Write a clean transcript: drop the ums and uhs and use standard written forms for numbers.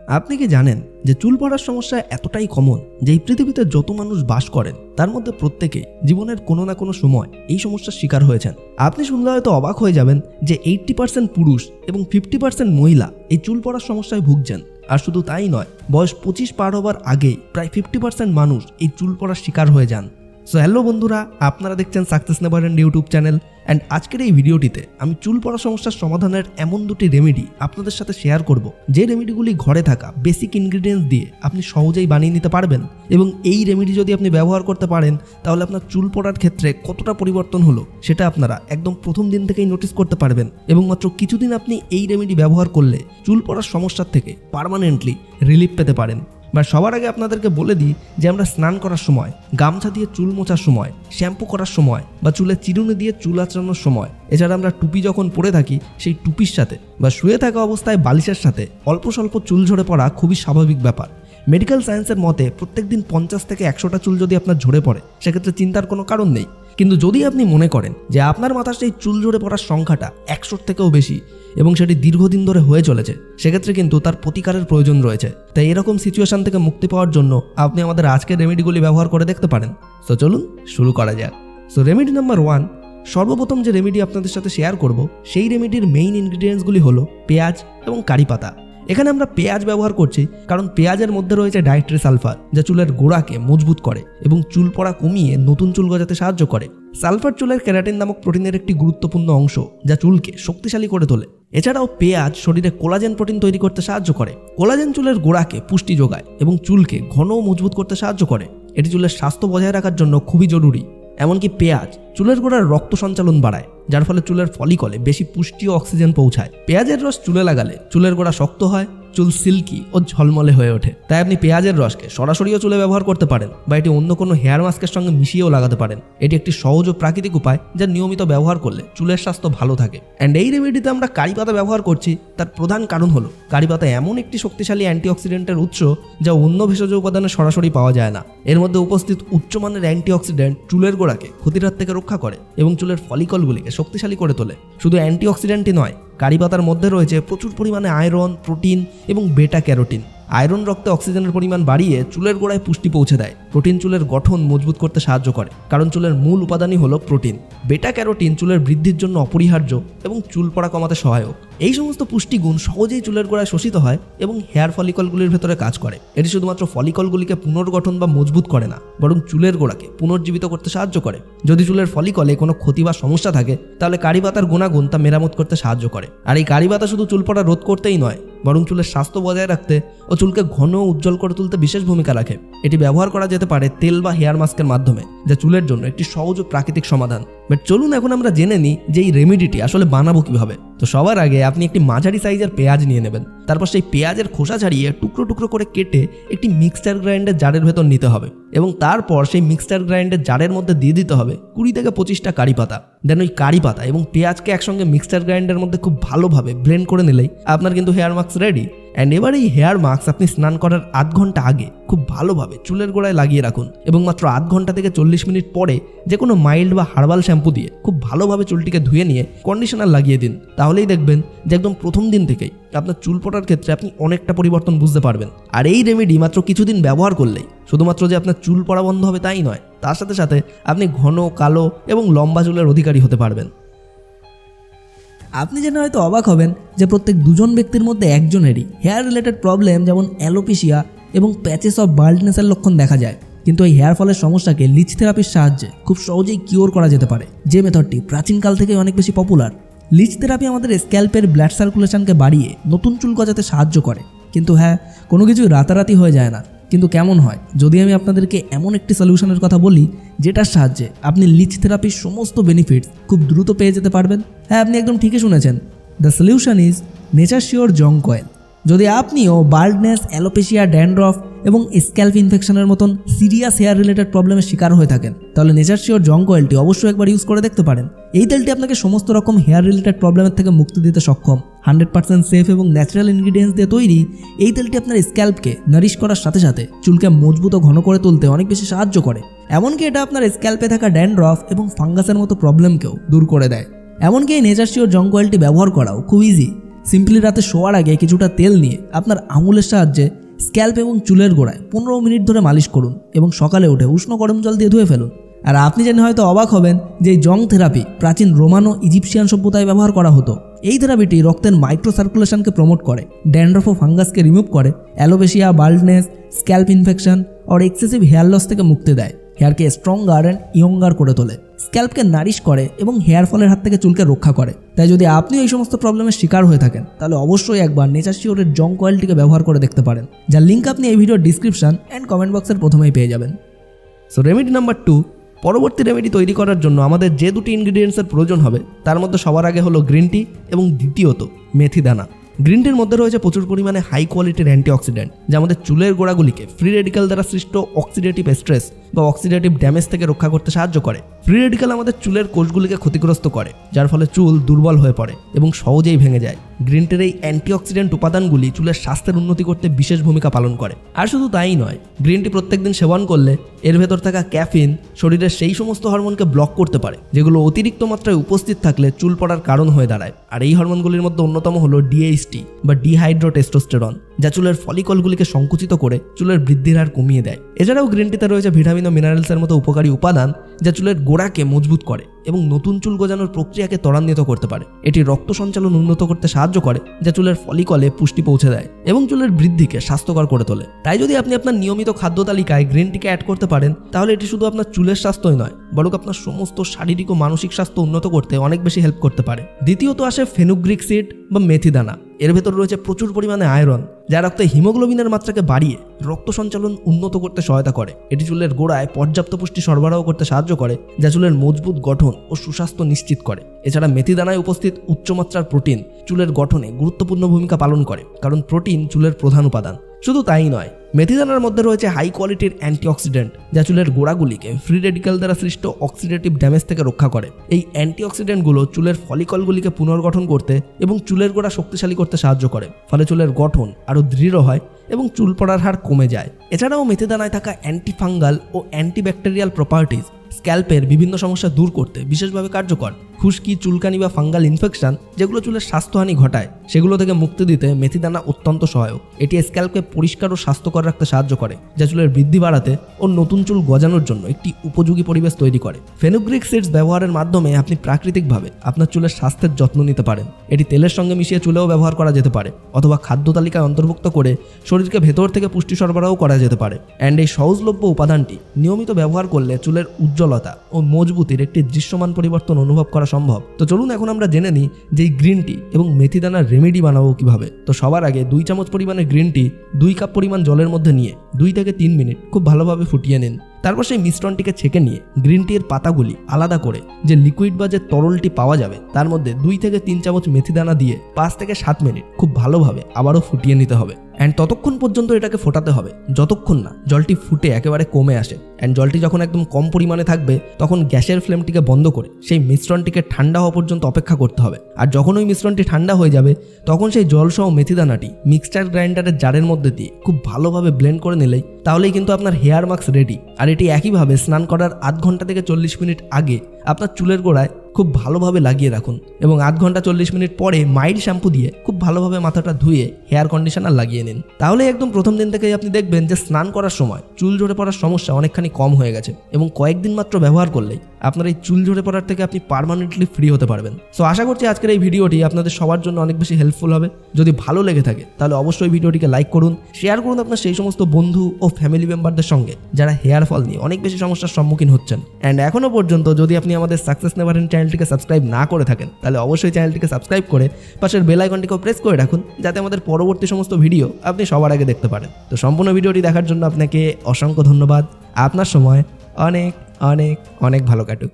আপনি কি জানেন যে চুল পড়ার সমস্যা এতটাই কমন যে এই পৃথিবীতে যত মানুষ বাস করেন তার মধ্যে প্রত্যেকেই জীবনের কোনো না কোনো সময় এই সমস্যার শিকার হয়েছেন। আপনি শুনলে হয়তো অবাক হয়ে যাবেন যে 80% পুরুষ এবং 50% মহিলা এই চুল পড়ার সমস্যায় ভুগছেন। আর শুধু তাই নয়, বয়স 25 পার হবার আগেই প্রায় 50% মানুষ এই চুল পড়ার শিকার হয়ে যান। সো হ্যালো বন্ধুরা, আপনারা দেখছেন success never end YouTube channel. And আজকের এই ভিডিওটিতে আমি চুল পড়া সমস্যার সমাধানের এমন দুটি রেমেডি আপনাদের সাথে শেয়ার করব, যে রেমেডিগুলি ঘরে থাকা বেসিক ইনগ্রিডিয়েন্টস দিয়ে আপনি সহজেই বানিয়ে নিতে পারবেন। এবং এই রেমেডি যদি আপনি ব্যবহার করতে পারেন তাহলে আপনার চুল পড়ার ক্ষেত্রে কতটা পরিবর্তন হলো সেটা আপনারা একদম প্রথম দিন থেকেই নোটিস করতে পারবেন। এবং মাত্র কিছুদিন আপনি এই রেমেডি ব্যবহার করলে চুল পড়ার সমস্যার থেকে পার্মানেন্টলি রিলিফ পেতে পারেন। বা সবার আগে আপনাদেরকে বলে দিই যে আমরা স্নান করার সময়, গামছা দিয়ে চুল মোছার সময়, শ্যাম্পু করার সময় বা চুলে চিরুনি দিয়ে চুল আঁচড়ানোর সময়, এছাড়া আমরা টুপি যখন পরে থাকি সেই টুপির সাথে বা শুয়ে থাকা অবস্থায় বালিশের সাথে অল্প স্বল্প চুল ঝরে পড়া খুবই স্বাভাবিক ব্যাপার। মেডিকেল সায়েন্সের মতে প্রত্যেকদিন 50 থেকে 100টা চুল যদি আপনার ঝরে পড়ে সেক্ষেত্রে চিন্তার কোনো কারণ নেই। কিন্তু যদি আপনি মনে করেন যে আপনার মাথার সেই চুল ঝরে পড়ার সংখ্যাটা 100 থেকেও বেশি এবং সেটি দীর্ঘদিন ধরে হয়ে চলেছে, সেক্ষেত্রে কিন্তু তার প্রতিকারের প্রয়োজন রয়েছে। তাই এরকম সিচুয়েশন থেকে মুক্তি পাওয়ার জন্য আপনি আমাদের আজকের রেমেডিগুলি ব্যবহার করে দেখতে পারেন। তো চলুন শুরু করা যাক। সো রেমেডি নাম্বার 1, সর্বপ্রথম যে রেমেডি আপনাদের সাথে শেয়ার করব সেই রেমেডির মেইন ইনগ্রিডিয়েন্টসগুলি হলো পেঁয়াজ এবং কারি পাতা। এখানে আমরা পেঁয়াজ ব্যবহার করছি কারণ পেঁয়াজের মধ্যে রয়েছে ডায়েটরি সালফার, যা চুলের গোড়াকে মজবুত করে এবং চুল পড়া কমিয়ে নতুন চুল গজাতে সাহায্য করে। সালফার চুলের ক্যারাটিন নামক প্রোটিনের একটি গুরুত্বপূর্ণ অংশ, যা চুলকে শক্তিশালী করে তোলে। এছাড়াও পেঁয়াজ শরীরে কোলাজেন প্রোটিন তৈরি করতে সাহায্য করে। কোলাজেন চুলের গোড়াকে পুষ্টি যোগায় এবং চুলকে ঘন ও মজবুত করতে সাহায্য করে। এটি চুলের স্বাস্থ্য বজায় রাখার জন্য খুবই জরুরি। এমনকি পেঁয়াজ চুলের গোড়ার রক্ত সঞ্চালন বাড়ায়, যার ফলে চুলের ফলিকলে বেশি পুষ্টি ও অক্সিজেন পৌঁছায়। পেঁয়াজের রস চুলে লাগালে চুলের গোড়া শক্ত হয়, চুল সিল্কি ও ঝলমলে হয়ে ওঠে। তাই আপনি পেঁয়াজের রসকে সরাসরিও চুলে ব্যবহার করতে পারেন বা এটি অন্য কোনো হেয়ার মাস্কের সঙ্গে মিশিয়েও লাগাতে পারেন। এটি একটি সহজ ও প্রাকৃতিক উপায় যা নিয়মিত ব্যবহার করলে চুলের স্বাস্থ্য ভালো থাকে। অ্যান্ড এই রেমেডিতে আমরা কারি পাতা ব্যবহার করছি, তার প্রধান কারণ হলো কারি পাতা এমন একটি শক্তিশালী অ্যান্টিঅক্সিডেন্টের উৎস যা অন্য ভেষজ উপাদানে সরাসরি পাওয়া যায় না। এর মধ্যে উপস্থিত উচ্চমানের অ্যান্টিঅক্সিডেন্ট চুলের গোড়াকে ক্ষতির হাত থেকে রক্ষা করে এবং চুলের ফলিকলগুলিকে শক্তিশালী করে তোলে। শুধু অ্যান্টিঅক্সিডেন্টই নয়, কারি পাতার মধ্যে রয়েছে প্রচুর পরিমাণে আয়রন, প্রোটিন এবং বেটা ক্যারোটিন। আয়রন রক্তে অক্সিজেনের পরিমাণ বাড়িয়ে চুলের গোড়ায় পুষ্টি পৌঁছে দেয়। প্রোটিন চুলের গঠন মজবুত করতে সাহায্য করে কারণ চুলের মূল উপাদানই হলো প্রোটিন। বেটা ক্যারোটিন চুলের বৃদ্ধির জন্য অপরিহার্য এবং চুল পড়া কমাতে সহায়ক। এই সমস্ত পুষ্টিগুণ সহজেই চুলের গোড়ায় শোষিত হয় এবং হেয়ার ফলিকলগুলির ভেতরে কাজ করে। এটি শুধুমাত্র ফলিকলগুলিকে পুনর্গঠন বা মজবুত করে না, বরং চুলের গোড়াকে পুনর্জীবিত করতে সাহায্য করে। যদি চুলের ফলিকলে কোনো ক্ষতি বা সমস্যা থাকে তাহলে কারি পাতার গুণাগুণ তা মেরামত করতে সাহায্য করে। আর এই কারি পাতা শুধু চুল পড়া রোধ করতেই নয়, বরং চুলের স্বাস্থ্য বজায় রাখতে ও চুলকে ঘন ও উজ্জ্বল করে তুলতে বিশেষ ভূমিকা রাখে। এটি ব্যবহার করা যেতে পারে তেল বা হেয়ার মাস্কের মাধ্যমে, যা চুলের জন্য একটি সহজ ও প্রাকৃতিক সমাধান। বাট চলুন এখন আমরা জেনে নিই যে এই রেমেডিটি আসলে বানাবো কিভাবে। তো সবার আগে আপনি একটি মাঝারি সাইজের পেঁয়াজ নিয়ে নেবেন। তারপর সেই পেঁয়াজের খোসা ছাড়িয়ে টুকরো টুকরো করে কেটে একটি মিক্সচার গ্রাইন্ডার জারের ভেতর নিতে হবে এবং তারপর সেই মিক্সচার গ্রাইন্ডার জারের মধ্যে দিয়ে দিতে হবে 20 থেকে 25টা কারি পাতা। দেন ওই কারি পাতা এবং পেঁয়াজকে একসঙ্গে মিক্সচার গ্রাইন্ডারের মধ্যে খুব ভালোভাবে ব্লেন্ড করে নিলেই আপনার কিন্তু হেয়ার মাস্ক রেডি। অ্যান্ড এবার এই হেয়ার মাস্ক আপনি স্নান করার আধ ঘন্টা আগে খুব ভালোভাবে চুলের গোড়ায় লাগিয়ে রাখুন এবং মাত্র আধ ঘন্টা থেকে 40 মিনিট পরে যে কোনো মাইল্ড বা হার্বাল শ্যাম্পু দিয়ে খুব ভালোভাবে চুলটিকে ধুয়ে নিয়ে কন্ডিশনার লাগিয়ে দিন। তাহলেই দেখবেন যে একদম প্রথম দিন থেকেই আপনার চুল পড়ার ক্ষেত্রে আপনি অনেকটা পরিবর্তন বুঝতে পারবেন। আর এই রেমেডি মাত্র কিছুদিন ব্যবহার করলেই শুধুমাত্র যে আপনার চুল পড়া বন্ধ হবে তাই নয়, তার সাথে সাথে আপনি ঘন, কালো এবং লম্বা চুলের অধিকারী হতে পারবেন। আপনি জেনে হয়তো অবাক হবেন যে প্রত্যেক দুজন ব্যক্তির মধ্যে একজনেরই হেয়ার রিলেটেড প্রবলেম যেমন অ্যালোপেশিয়া এবং প্যাচেস অফ বাল্ডনেসের লক্ষণ দেখা যায়। কিন্তু এই হেয়ার ফলের সমস্যাকে লিচ থেরাপির সাহায্যে খুব সহজেই কিওর করা যেতে পারে, যে মেথডটি প্রাচীনকাল থেকে অনেক বেশি পপুলার। লিচ থেরাপি আমাদের স্ক্যাল্পের ব্লাড সার্কুলেশনকে বাড়িয়ে নতুন চুল গজাতে সাহায্য করে। কিন্তু হ্যাঁ, কোনো কিছুই রাতারাতি হয়ে যায় না। কিন্তু কেমন হয় যদি আমি আপনাদেরকে এমন একটি সলিউশনের কথা বলি যেটার সাহায্যে আপনি লিচ থেরাপির সমস্ত বেনিফিটস খুব দ্রুত পেয়ে যেতে পারবেন? হ্যাঁ, আপনি একদম ঠিকই শুনেছেন। The solution is Nature Sure jong coil. যদি আপনিও বাল্ডনেস, অ্যালোপেশিয়া, ড্যান্ড্রফ এবং স্ক্যাল্প ইনফেকশনের মতন সিরিয়াস হেয়ার রিলেটেড প্রবলেমের শিকার হয়ে থাকেন তাহলে নেচার শিওর জং কয়েলটি অবশ্যই একবার ইউজ করে দেখতে পারেন। এই তেলটি আপনাকে সমস্ত রকম হেয়ার রিলেটেড প্রবলেমের থেকে মুক্তি দিতে সক্ষম। 100% সেফ এবং ন্যাচারাল ইনগ্রিডিয়েন্টস দিয়ে তৈরি এই তেলটি আপনার স্ক্যাল্পকে নারিশ করার সাথে সাথে চুলকে মজবুত ও ঘন করে তুলতে অনেক বেশি সাহায্য করে। এমনকি এটা আপনার স্ক্যাল্পে থাকা ড্যান্ড্রফ এবং ফাঙ্গাসের মতো প্রবলেমকেও দূর করে দেয়। এমনকি এই নেচার শিওর জং কয়েলটি ব্যবহার করাও খুব ইজি। সিম্পলি রাতে শোয়ার আগে কিছুটা তেল নিয়ে আপনার আঙুলের সাহায্যে স্ক্যাল্প এবং চুলের গোড়ায় 15 মিনিট ধরে মালিশ করুন এবং সকালে উঠে উষ্ণ গরম জল দিয়ে ধুয়ে ফেলুন। আর আপনি জেনে হয়তো অবাক হবেন যে এই জং থেরাপি প্রাচীন রোমান ও ইজিপশিয়ান সভ্যতায় ব্যবহার করা হতো। এই থেরাপিটি রক্তের মাইক্রো সার্কুলেশনকে প্রমোট করে, ড্যান্ড্রফ ও ফাঙ্গাসকে রিমুভ করে, অ্যালোপেশিয়া, বাল্ডনেস, স্ক্যাল্প ইনফেকশন আর এক্সেসিভ হেয়ার লস থেকে মুক্তি দেয়, হেয়ারকে স্ট্রঙ্গার অ্যান্ড ইয়ঙ্গার করে তোলে, স্ক্যাল্পকে নারিশ করে এবং হেয়ার ফলের হাত থেকে চুলকে রক্ষা করে। তাই যদি আপনি এই সমস্ত প্রবলেমের শিকার হয়ে থাকেন তাহলে অবশ্যই একবার নেচার শিওরের জং কয়েলটিকে ব্যবহার করে দেখতে পারেন, যার লিঙ্ক আপনি এই ভিডিওর ডিসক্রিপশন অ্যান্ড কমেন্ট বক্সের প্রথমেই পেয়ে যাবেন। সো রেমেডি নাম্বার 2, পরবর্তী রেমেডি তৈরি করার জন্য আমাদের যে দুটি ইনগ্রিডিয়েন্টসের প্রয়োজন হবে তার মধ্যে সবার আগে হলো গ্রিন টি এবং দ্বিতীয়ত মেথি দানা। গ্রিন টির মধ্যে রয়েছে প্রচুর পরিমাণে হাই কোয়ালিটির অ্যান্টিঅক্সিডেন্ট যা আমাদের চুলের গোড়াগুলিকে ফ্রি রেডিক্যাল দ্বারা সৃষ্ট অক্সিডেটিভ স্ট্রেস বা অক্সিডেটিভ ড্যামেজ থেকে রক্ষা করতে সাহায্য করে। ফ্রি রেডিক্যাল আমাদের চুলের কোষগুলিকে ক্ষতিগ্রস্ত করে, যার ফলে চুল দুর্বল হয়ে পড়ে এবং সহজেই ভেঙে যায়। গ্রিন টির এই অ্যান্টিঅক্সিডেন্ট উপাদানগুলি চুলের স্বাস্থ্যের উন্নতি করতে বিশেষ ভূমিকা পালন করে। আর শুধু তাই নয়, গ্রিন টি প্রত্যেকদিন সেবন করলে এর ভেতর থাকা ক্যাফিন শরীরের সেই সমস্ত হরমোনকে ব্লক করতে পারে যেগুলো অতিরিক্ত মাত্রায় উপস্থিত থাকলে চুল পড়ার কারণ হয়ে দাঁড়ায়। আর এই হরমোনগুলির মধ্যে অন্যতম হলো ডিএইচটি বা ডিহাইড্রোটেস্টোস্টেরন, যা চুলের ফলিকলগুলিকে সংকুচিত করে চুলের বৃদ্ধির হার কমিয়ে দেয়। এছাড়াও গ্রিন টিতে রয়েছে ভিটামিন ও মিনারেলসের মতো উপকারী উপাদান যা চুলের গোড়াকে মজবুত করে এবং নতুন চুল গজানোর প্রক্রিয়াকে ত্বরান্বিত করতে পারে। এটি রক্ত সঞ্চালন উন্নত করতে সাহায্য করে, যা চুলের ফলিকলে পুষ্টি পৌঁছে দেয় এবং চুলের বৃদ্ধিকে স্বাস্থ্যকর করে তোলে। তাই যদি আপনি আপনার নিয়মিত খাদ্য তালিকায় গ্রিন টিকে অ্যাড করতে পারেন তাহলে এটি শুধু আপনার চুলের স্বাস্থ্যই নয় বরং আপনার সমস্ত শারীরিক ও মানসিক স্বাস্থ্য উন্নত করতে অনেক বেশি হেল্প করতে পারে। দ্বিতীয়ত আসে ফেনুগ্রিক সিড বা মেথি দানা। এর ভেতর রয়েছে প্রচুর পরিমাণে আয়রন যা রক্তে হিমোগ্লোবিনের মাত্রাকে বাড়িয়ে রক্ত সঞ্চালন উন্নত করতে সহায়তা করে। এটি চুলের গোড়ায় পর্যাপ্ত পুষ্টি সরবরাহ করতে সাহায্য করে, যা চুলের মজবুত গঠন ও সুস্বাস্থ্য নিশ্চিত করে। এছাড়া মেথি দানায় উপস্থিত উচ্চমাত্রার প্রোটিন চুলের গঠনে গুরুত্বপূর্ণ ভূমিকা পালন করে, কারণ প্রোটিন চুলের প্রধান উপাদান। শুধু তাই নয়, মেথি দানার মধ্যে রয়েছে হাই কোয়ালিটির অ্যান্টিঅক্সিডেন্ট যা চুলের গোড়াগুলিকে ফ্রি রেডিক্যাল দ্বারা সৃষ্ট অক্সিডেটিভ ড্যামেজ থেকে রক্ষা করে। এই অ্যান্টিঅক্সিডেন্টগুলো চুলের ফলিকলগুলিকে পুনর্গঠন করতে এবং চুলের গোড়া শক্তিশালী করতে সাহায্য করে, ফলে চুলের গঠন আরও দৃঢ় হয় এবং চুল পড়ার হার কমে যায়। এছাড়াও মেথি দানায় থাকা অ্যান্টিফাঙ্গাল ও অ্যান্টিব্যাকটেরিয়াল প্রপার্টিজ স্ক্যাল্পের বিভিন্ন সমস্যা দূর করতে বিশেষভাবে কার্যকর। খুশকি, চুলকানি বা ফাঙ্গাল ইনফেকশন যেগুলো চুলের স্বাস্থ্যহানি ঘটায় সেগুলো থেকে মুক্তি দিতে মেথি দানা অত্যন্ত সহায়ক। এটি স্ক্যাল্পকে পরিষ্কার ও স্বাস্থ্যকর রাখতে সাহায্য করে, যা চুলের বৃদ্ধি বাড়াতে ও নতুন চুল গজানোর জন্য একটি উপযোগী পরিবেশ তৈরি করে। ফেনুগ্রিক সিডস ব্যবহারের মাধ্যমে আপনি প্রাকৃতিকভাবে আপনার চুলের স্বাস্থ্যের যত্ন নিতে পারেন। এটি তেলের সঙ্গে মিশিয়ে চুলেও ব্যবহার করা যেতে পারে অথবা খাদ্য তালিকায় অন্তর্ভুক্ত করে শরীরকে ভেতর থেকে পুষ্টি সরবরাহ করা যেতে পারে। অ্যান্ড এই সহজলভ্য উপাদানটি নিয়মিত ব্যবহার করলে চুলের উজ্জ্বলতা ও মজবুতির একটি দৃশ্যমান পরিবর্তন অনুভব করা সম্ভব। তো চলুন এখন আমরা জেনে নিই যে এই গ্রিন টি এবং মেথি দানার রেমেডি বানাবো কিভাবে। তো সবার আগে 2 চামচ পরিমাণে গ্রিন টি 2 কাপ পরিমাণ জলের মধ্যে নিয়ে 2 থেকে 3 মিনিট খুব ভালোভাবে ফুটিয়ে নিন। তারপর সেই মিশ্রণটিকে ছেঁকে নিয়ে গ্রিন টির পাতাগুলি আলাদা করে যে লিকুইড বা যে তরলটি পাওয়া যাবে তার মধ্যে 2 থেকে 3 চামচ মেথি দানা দিয়ে 5 থেকে 7 মিনিট খুব ভালোভাবে আবারও ফুটিয়ে নিতে হবে। অ্যান্ড ততক্ষণ পর্যন্ত এটাকে ফোটাতে হবে যতক্ষণ না জলটি ফুটে একেবারে কমে আসে। অ্যান্ড জলটি যখন একদম কম পরিমাণে থাকবে তখন গ্যাসের ফ্লেমটিকে বন্ধ করে সেই মিশ্রণটিকে ঠান্ডা হওয়া পর্যন্ত অপেক্ষা করতে হবে। আর যখন ওই মিশ্রণটি ঠান্ডা হয়ে যাবে তখন সেই জলসহ মেথি দানাটি মিক্সচার গ্রাইন্ডারের জারের মধ্যে দিয়ে খুব ভালোভাবে ব্লেন্ড করে নিলেই তাহলেই কিন্তু আপনার হেয়ার মাস্ক রেডি। আর এটি একইভাবে স্নান করার আধ ঘন্টা থেকে 40 মিনিট আগে আপনার চুলের গোড়ায় খুব ভালোভাবে লাগিয়ে রাখুন এবং আধ ঘন্টা 40 মিনিট পরে মাইল্ড শ্যাম্পু দিয়ে খুব ভালোভাবে মাথাটা ধুয়ে হেয়ার কন্ডিশনার লাগিয়ে নিন। তাহলে একদম প্রথম দিন থেকেই আপনি দেখবেন যে স্নান করার সময় চুল ঝরে পড়ার সমস্যা অনেকখানি কম হয়ে গেছে এবং কয়েকদিন মাত্র ব্যবহার করলেই আপনার এই চুল ঝরে পড়ার থেকে আপনি পার্মানেন্টলি ফ্রি হতে পারবেন। সো আশা করছি আজকের এই ভিডিওটি আপনাদের সবার জন্য অনেক বেশি হেল্পফুল হবে। যদি ভালো লেগে থাকে তাহলে অবশ্যই ভিডিওটিকে লাইক করুন, শেয়ার করুন আপনার সেই সমস্ত বন্ধু ও ফ্যামিলি মেম্বারদের সঙ্গে যারা হেয়ার ফল নিয়ে অনেক বেশি সমস্যার সম্মুখীন হচ্ছেন। অ্যান্ড এখনও পর্যন্ত যদি আপনি আমাদের সাকসেস নেভার এন্ড চ্যানেলটিকে সাবস্ক্রাইব না করে থাকেন তাহলে অবশ্যই চ্যানেলটিকে সাবস্ক্রাইব করে পাশের বেল আইকনটিকেও প্রেস করে রাখুন যাতে আমাদের পরবর্তী সমস্ত ভিডিও আপনি সবার আগে দেখতে পারেন। তো সম্পূর্ণ ভিডিওটি দেখার জন্য আপনাকে অসংখ্য ধন্যবাদ। আপনার সময় অনেক অনেক অনেক ভালো কাটুক।